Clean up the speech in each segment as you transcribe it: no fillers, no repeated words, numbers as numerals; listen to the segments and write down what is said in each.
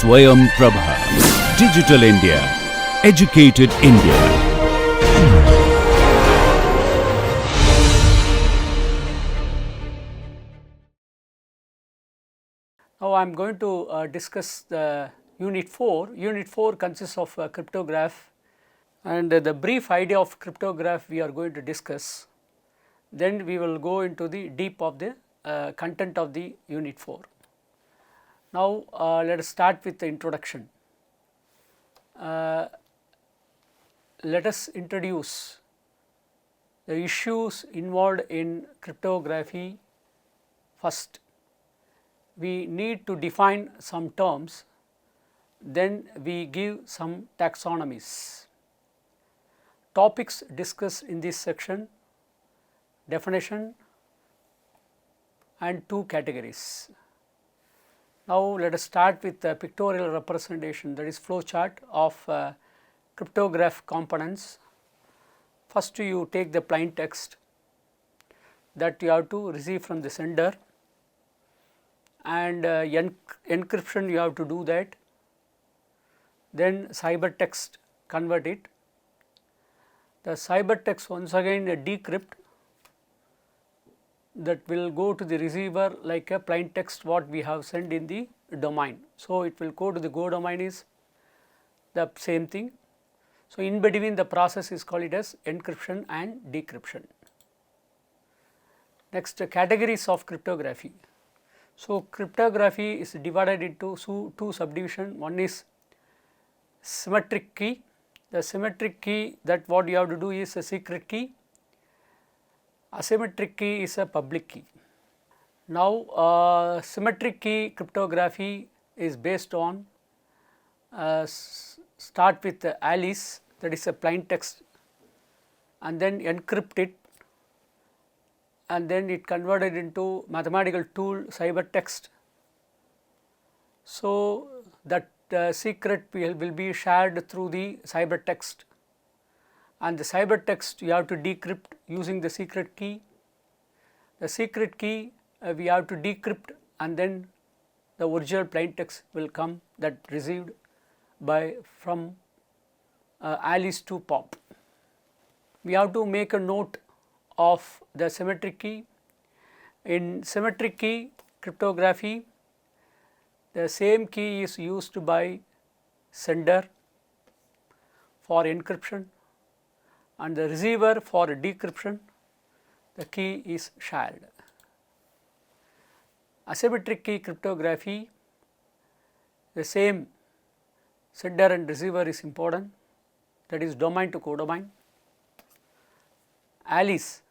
Swayam Prabha. Digital India. Educated India. Now, I am going to discuss the Unit 4. Unit 4 consists of cryptography, and the brief idea of cryptography we are going to discuss. Then we will go into the deep of the content of the Unit 4. Now, let us start with the introduction. Let us introduce the issues involved in cryptography first. We need to define some terms, then we give some taxonomies. Topics discussed in this section: definition and two categories. Now, let us start with the pictorial representation, that is flow chart of cryptograph components. First, you take the plain text that you have to receive from the sender, and encryption you have to do that. Then cybertext, convert it. The cybertext once again decrypt, that will go to the receiver like a plain text what we have sent in the domain. So, it will go to the go domain is the same thing. So, in between the process is called it as encryption and decryption. Next, categories of cryptography. So, cryptography is divided into two subdivisions. One is symmetric key. The symmetric key, that what you have to do is a secret key. Asymmetric key is a public key. Now, symmetric key cryptography is based on start with Alice, that is a plain text, and then encrypt it, and then it converted into mathematical tool cybertext. So, that secret will be shared through the cybertext, and the cybertext you have to decrypt using the secret key. The secret key we have to decrypt, and then the original plain text will come, that received by from Alice to Pop. We have to make a note of the symmetric key. In symmetric key cryptography, the same key is used by sender for encryption, and the receiver for decryption. The key is shared. Asymmetric key cryptography, the same sender and receiver is important, that is domain to codomain. Alice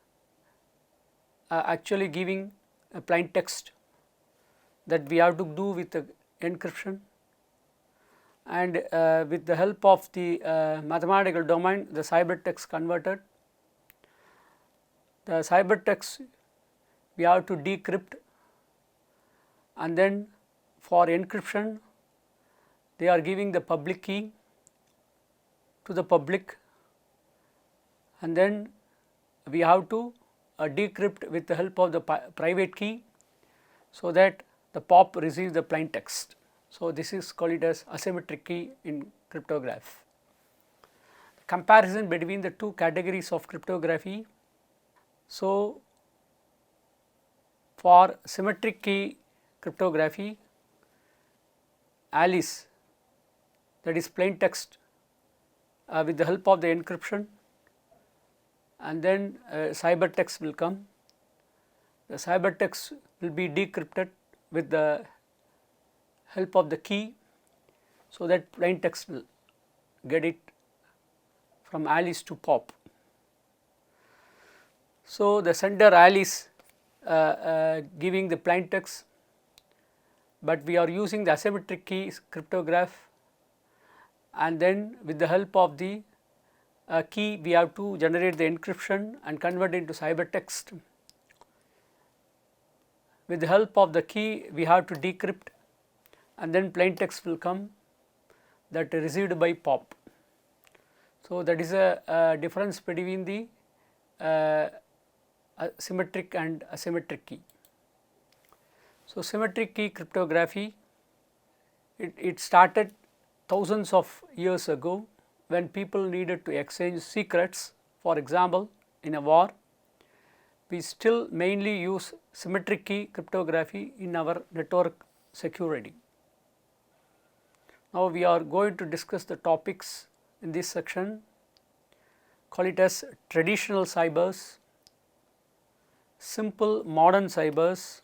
actually giving a plain text that we have to do with the encryption, and with the help of the mathematical domain, the cybertext converted. The cybertext we have to decrypt, and then for encryption they are giving the public key to the public, and then we have to decrypt with the help of the private key, so that the pop receives the plain text. So, this is called it as asymmetric key in cryptography. Comparison between the two categories of cryptography. So, for symmetric key cryptography, Alice, that is plain text with the help of the encryption, and then cybertext will come. The cybertext will be decrypted with the help of the key, so that plain text will get it from Alice to Pop. So, the sender Alice giving the plain text, but we are using the asymmetric key cryptography, and then with the help of the key we have to generate the encryption and convert into cybertext. With the help of the key we have to decrypt, and then plain text will come, that received by Pop. So, that is a difference between the symmetric and asymmetric key. So, symmetric key cryptography It started thousands of years ago when people needed to exchange secrets. For example, in a war, we still mainly use symmetric key cryptography in our network security. Now, we are going to discuss the topics in this section, call it as traditional cybers, simple modern cybers,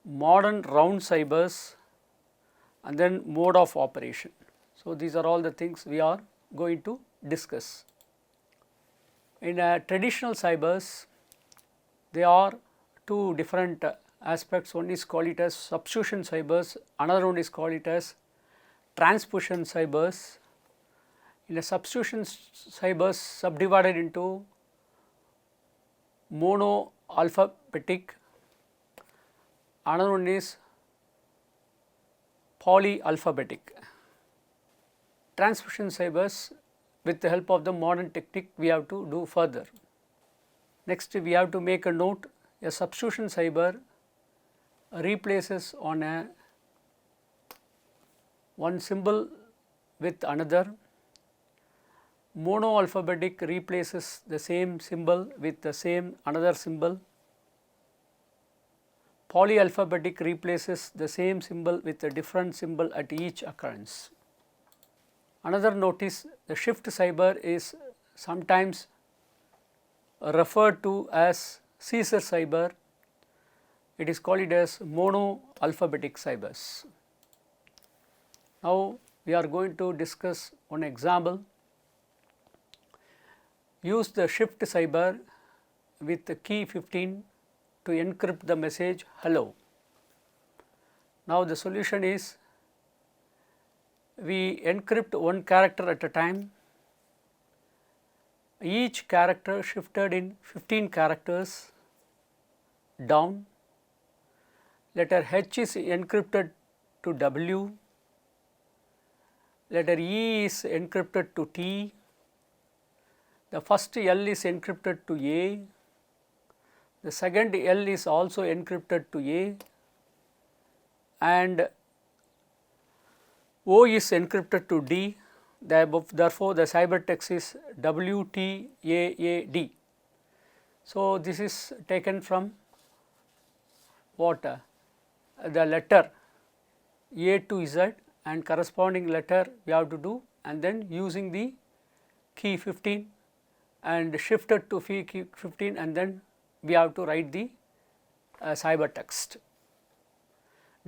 modern round cybers, and then mode of operation. So, these are all the things we are going to discuss. In traditional cybers, there are two different aspects. One is called it as substitution cybers, another one is called it as transposition cybers. In a substitution cybers subdivided into mono alphabetic, another one is polyalphabetic. Transposition cybers, with the help of the modern technique, we have to do further. Next, we have to make a note, a substitution cyber replaces on a one symbol with another. Mono alphabetic replaces the same symbol with the same another symbol. Polyalphabetic replaces the same symbol with a different symbol at each occurrence. Another note is the shift cyber is sometimes referred to as Caesar cyber. It is called as mono alphabetic cybers. Now, we are going to discuss one example. Use the shift cyber with the key 15 to encrypt the message hello. Now, the solution is we encrypt one character at a time. Each character shifted in 15 characters down. Letter H is encrypted to W. Letter E is encrypted to T. The first L is encrypted to A. The second L is also encrypted to A, and O is encrypted to D. Therefore, the cybertext is WTAAD. So, this is taken from what? The letter A to Z, and corresponding letter we have to do, and then using the key 15 and shifted to key 15, and then we have to write the cybertext.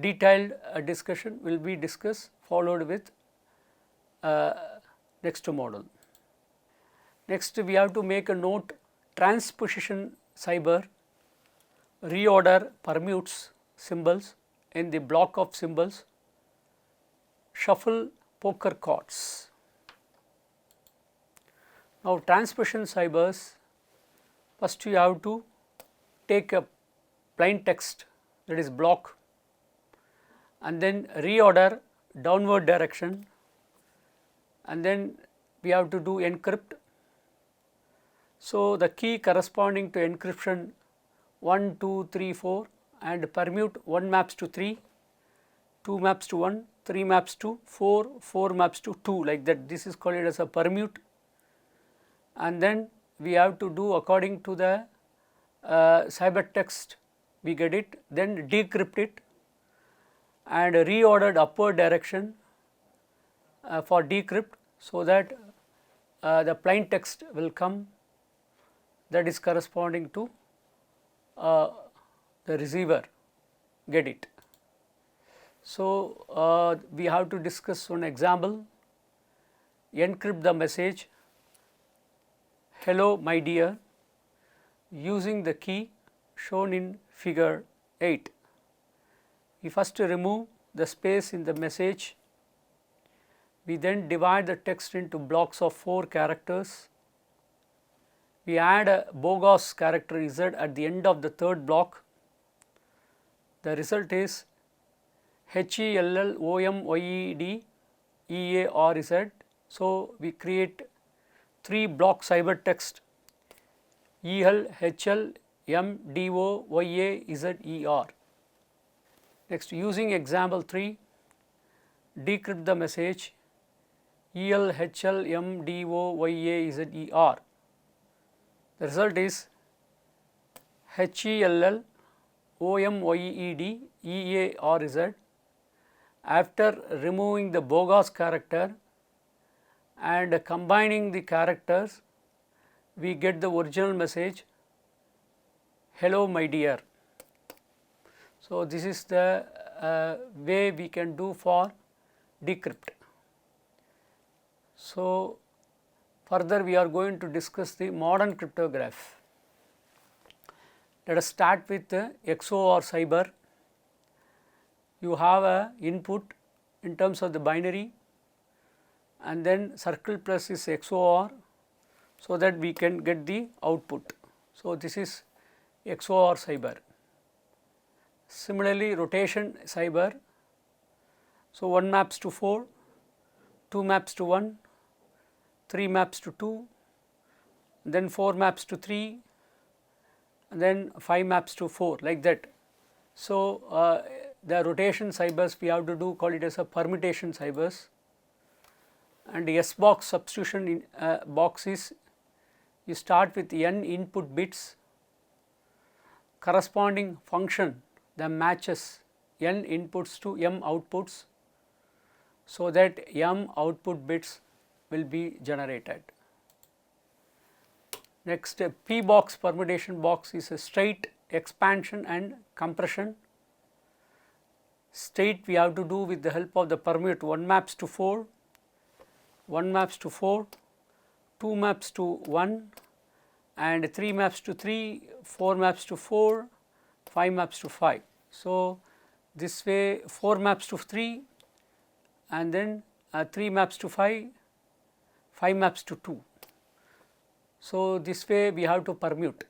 Detailed discussion will be discussed, followed with next module. Next, we have to make a note, transposition cyber reorder permutes symbols in the block of symbols, shuffle poker cards. Now, transposition cybers, first you have to take a plain text, that is block, and then reorder downward direction, and then we have to do encrypt. So, the key corresponding to encryption 1, 2, 3, 4, and permute 1 maps to 3, 2 maps to 1, 3 maps to 4, 4 maps to 2, like that. This is called as a permute, and then we have to do according to the cybertext we get it, then decrypt it and reordered upward direction for decrypt, so that the plain text will come, that is corresponding to the receiver get it. So, we have to discuss one example, encrypt the message hello my dear using the key shown in figure 8. We first remove the space in the message. We then divide the text into blocks of 4 characters. We add a bogus character Z at the end of the third block. The result is HELLOMYED So, we create 3 block cybertext ELHLMDOYAZER. Next, using example 3, decrypt the message ELHLMDOYAZER. The result is HELLOMYEDEARZ. After removing the bogus character and combining the characters, we get the original message, hello my dear. So, this is the way we can do for decrypt. So, further we are going to discuss the modern cryptography. Let us start with XOR cyber. You have a input in terms of the binary, and then circle plus is XOR, so that we can get the output. So, this is XOR cyber. Similarly, rotation cyber. So, 1 maps to 4, 2 maps to 1, 3 maps to 2, then 4 maps to 3, and then 5 maps to 4, like that. So, the rotation cybers we have to do, call it as a permutation cybers, and the S box substitution in box is, you start with n input bits, corresponding function that matches n inputs to m outputs, so that m output bits will be generated. Next, P box permutation box is a straight expansion and compression. Straight we have to do with the help of the permute. 1 maps to 4, 1 maps to 4, 2 maps to 1, and 3 maps to 3, 4 maps to 4, 5 maps to 5. So, this way 4 maps to 3, and then 3 maps to 5, 5 maps to 2. So, this way we have to permute.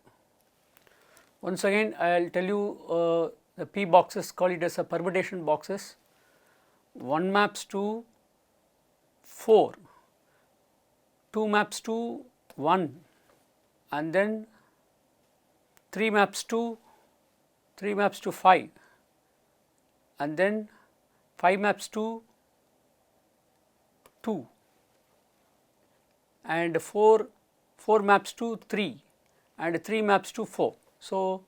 Once again I will tell you the P boxes, call it as a permutation boxes. 1 maps to 4, 2 maps to 1, and then 3 maps to 5, and then 5 maps to 2, and 4 maps to 3, and 3 maps to 4. So,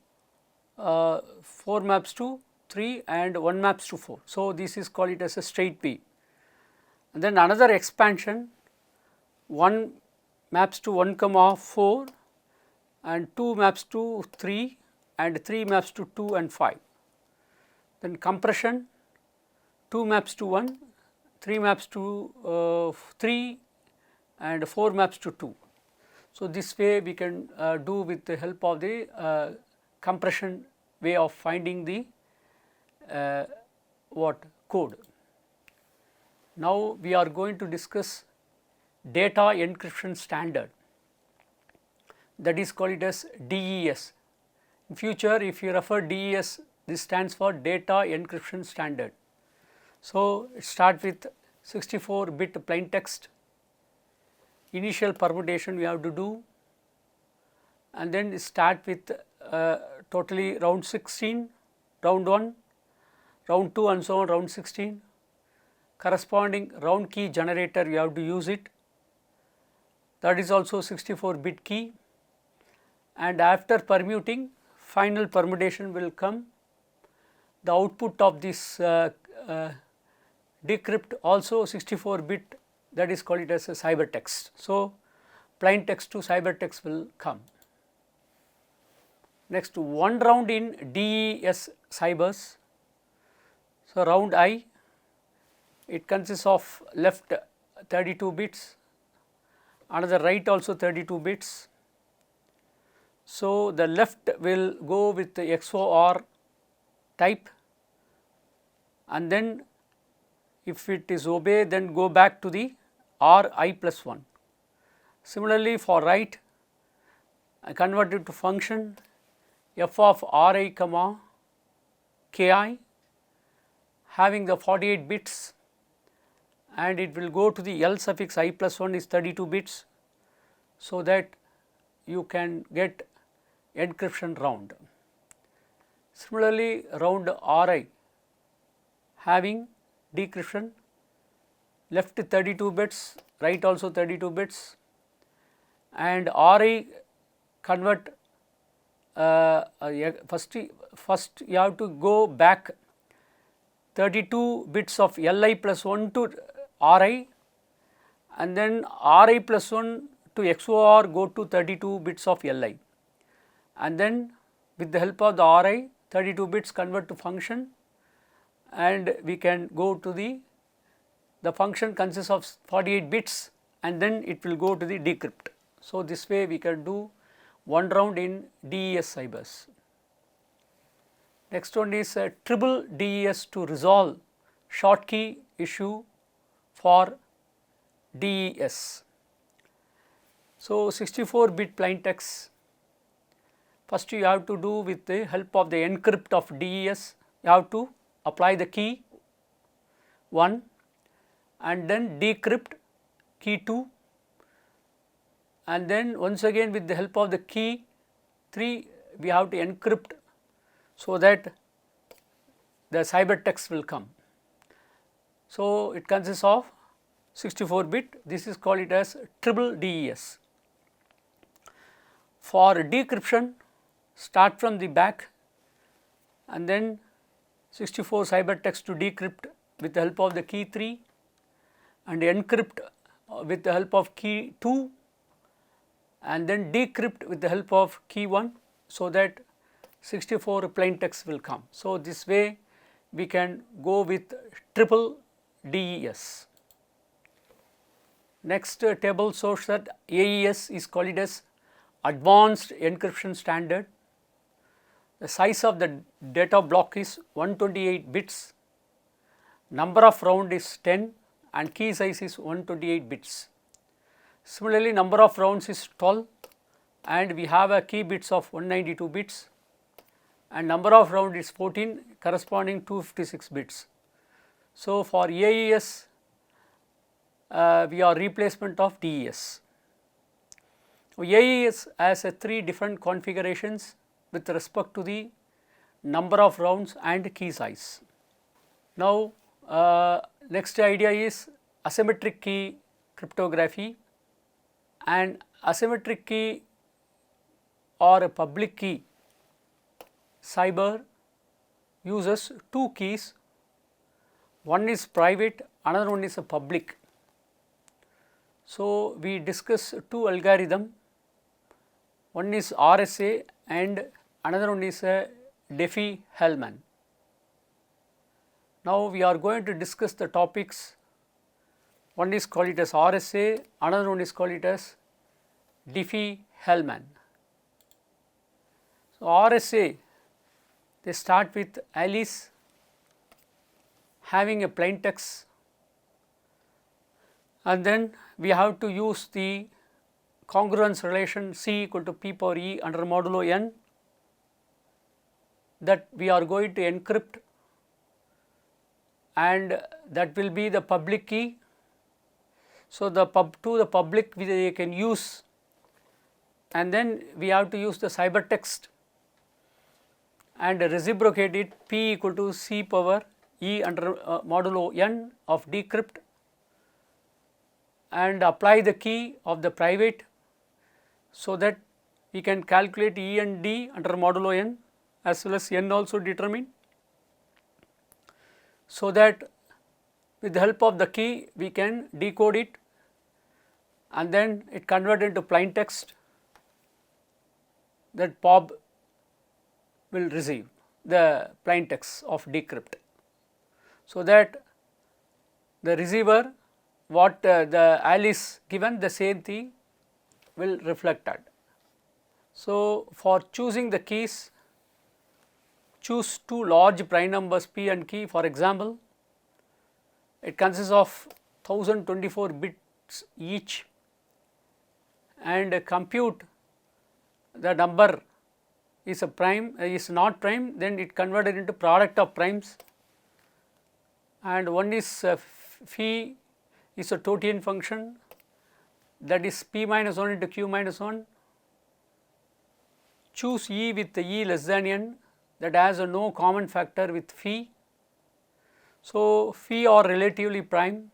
4 maps to 3 and 1 maps to 4. So, this is called it as a straight P. And then another expansion, 1 maps to 1 comma 4, and 2 maps to 3, and 3 maps to 2 and 5. Then compression, 2 maps to 1, 3 maps to 3, and 4 maps to 2. So, this way we can do with the help of the compression way of finding the code. Now, we are going to discuss data encryption standard, that is called it as DES. In future, if you refer DES, this stands for data encryption standard. So, it starts with 64-bit plain text. Initial permutation we have to do, and then start with totally round 16, round 1, round 2, and so on, round 16. Corresponding round key generator you have to use it, that is also 64-bit key, and after permuting, final permutation will come. The output of this decrypt also 64-bit, that is called it as a cybertext. So, plain text to cybertext will come. Next, one round in DES cybers. So, round I, it consists of left 32 bits, another right also 32 bits. So, the left will go with the XOR type, and then if it is obey, then go back to the or I plus 1. Similarly, for right, I convert it to function f of Ri comma Ki, having the 48 bits, and it will go to the L suffix I plus 1 is 32 bits, so that you can get encryption round. Similarly, round Ri having decryption left 32 bits, right also 32 bits, and Ri convert first you have to go back 32 bits of Li plus 1 to Ri, and then Ri plus 1 to XOR go to 32 bits of Li, and then with the help of the Ri 32 bits convert to function, and we can go to the function consists of 48 bits, and then it will go to the decrypt. So, this way we can do one round in DES cybers. Next one is triple DES to resolve short key issue for DES. So, 64 bit plain text, first you have to do with the help of the encrypt of DES, you have to apply the key 1 and then decrypt key 2, and then once again with the help of the key 3 we have to encrypt so that the cybertext will come. So, it consists of 64 bit, this is called it as triple DES. For decryption, start from the back and then 64 cybertext to decrypt with the help of the key 3 and encrypt with the help of key 2 and then decrypt with the help of key 1, so that 64 plain text will come. So, this way we can go with triple DES. Next table shows that AES is called it as advanced encryption standard. The size of the data block is 128 bits, number of round is 10 and key size is 128 bits. Similarly, number of rounds is 12 and we have a key bits of 192 bits, and number of round is 14 corresponding to 256 bits. So, for AES we are replacement of DES. AES has 3 different configurations with respect to the number of rounds and key size. Now, next idea is asymmetric key cryptography, and asymmetric key or a public key cyber uses 2 keys, one is private, another one is a public. So, we discuss 2 algorithm, one is RSA and another one is a Diffie-Hellman. Now, we are going to discuss the topics, one is called it as RSA, another one is called it as Diffie-Hellman. So, RSA, they start with Alice having a plain text, and then we have to use the congruence relation C equal to P power E under modulo N, that we are going to encrypt, and that will be the public key. So, the public we can use, and then we have to use the cybertext and reciprocate it P equal to C power E under modulo N of decrypt, and apply the key of the private, so that we can calculate E and D under modulo N as well as N also determine, so that with the help of the key we can decode it and then it convert into plain text that POB will receive the plain text of decrypt, so that the receiver what the Alice given, the same thing will reflected. So, for choosing the keys, choose 2 large prime numbers P and key. For example, it consists of 1024 bits each, and compute the number is a prime is not prime, then it converted into product of primes, and one is phi is a Tottian function, that is P minus 1 into Q minus 1. Choose E with the E less than N, that has a no common factor with phi. So, phi are relatively prime,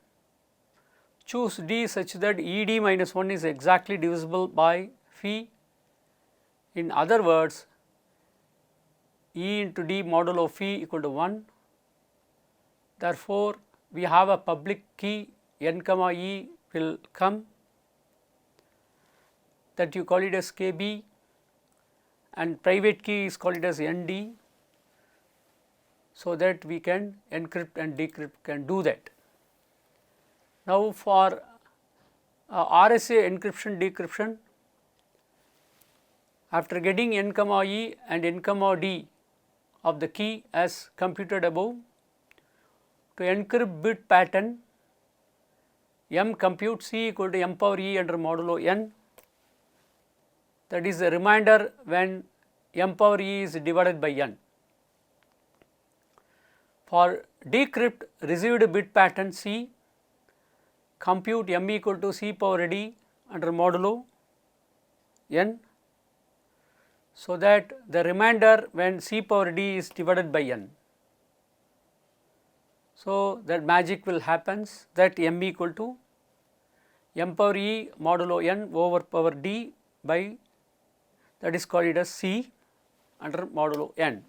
choose D such that ED minus 1 is exactly divisible by phi. In other words, E into D modulo phi equal to 1. Therefore, we have a public key n comma E will come, that you call it as KB, and private key is called it as ND, so that we can encrypt and decrypt, can do that. Now, for RSA encryption decryption, after getting n comma E and n comma D of the key as computed above, to encrypt bit pattern, M compute C equal to M power E under modulo n, that is the remainder when M power E is divided by n. For decrypt received bit pattern C, compute M equal to C power D under modulo n, so that the remainder when C power D is divided by n. So, that magic will happens, that M equal to M power E modulo n over power D by, that is called it as C under modulo n.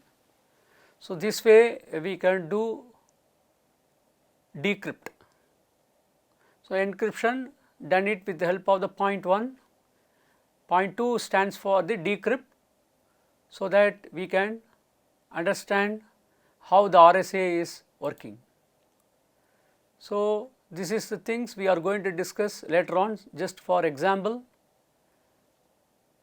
So, this way we can do decrypt. So, encryption done it with the help of the point 1, point 2 stands for the decrypt, so that we can understand how the RSA is working. So, this is the things we are going to discuss later on. Just for example,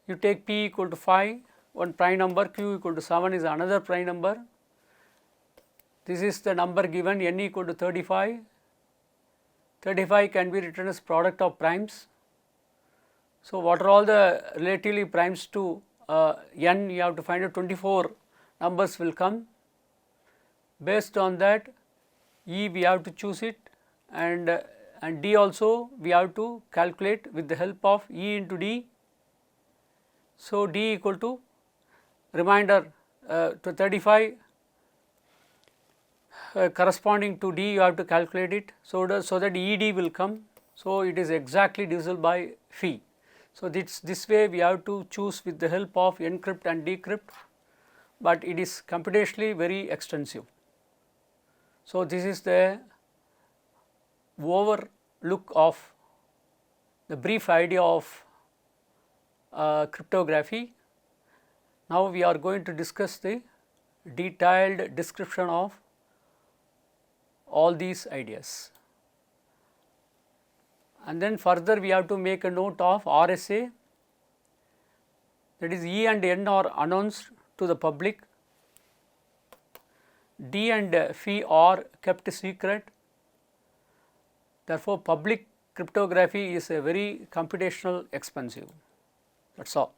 you take P equal to 5, one prime number, Q equal to 7 is another prime number. This is the number given, n equal to 35. 35 can be written as product of primes. So, what are all the relatively primes to n? You have to find out 24 numbers will come. Based on that, E we have to choose it, and D also we have to calculate with the help of E into D. So, D equal to remainder to 35 corresponding to D, you have to calculate it. So, that ED will come. So, it is exactly divisible by phi. So, this way we have to choose with the help of encrypt and decrypt, but it is computationally very extensive. So, this is the overlook of the brief idea of cryptography. Now, we are going to discuss the detailed description of all these ideas, and then further we have to make a note of RSA, that is E and N are announced to the public, D and phi are kept secret. Therefore, public cryptography is a very computational expensive. That is all.